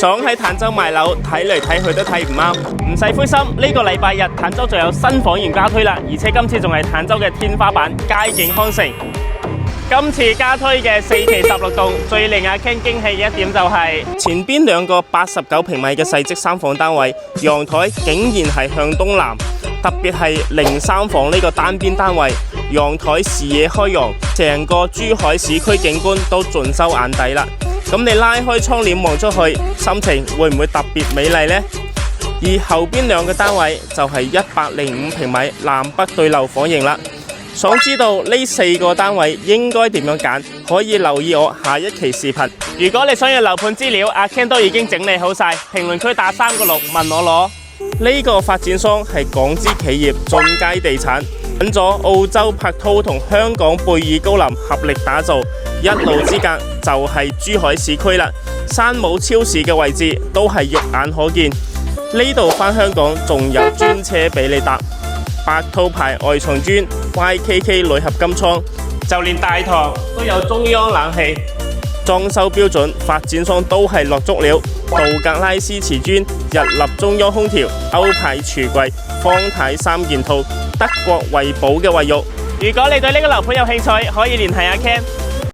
想喺坦洲買樓，睇嚟睇去都睇唔啱，唔使灰心。呢個禮拜日坦洲就有新房源加推啦，而且今次仲係坦洲嘅天花板佳景康城。今次加推嘅4期16棟，最令阿 Ken 驚喜嘅一點就係前邊兩個89平米嘅細積3房單位，陽台竟然係向東南，特別係03房呢個單邊單位，陽台視野開揚，成個珠海市區景觀都盡收眼底啦。咁你拉開窗簾望出去，心情會唔會特別美麗呢？而後邊兩個單位就係105平米南北對流房型啦。想知道呢4個單位應該點樣揀？可以留意我下一期視頻。如果你想要樓盤資料，阿 Ken 都已經整理好晒，評論區打3個6問我攞。呢個發展商係港資企業進佳地產，揾咗澳洲柏濤同香港貝爾高林合力打造，一路之隔就係珠海市區啦。山姆超市嘅位置都係肉眼可見。呢度返香港仲有專車俾你搭。柏濤牌外牆磚 ，YKK 鋁合金倉，就連大堂都有中央冷氣，裝修標準，發展商都係落足料，杜格拉斯瓷磚、日立中央空調、歐派櫥櫃、方太3件套、德國維寶嘅衛浴。如果你對呢個樓盤有興趣，可以聯繫阿 Ken。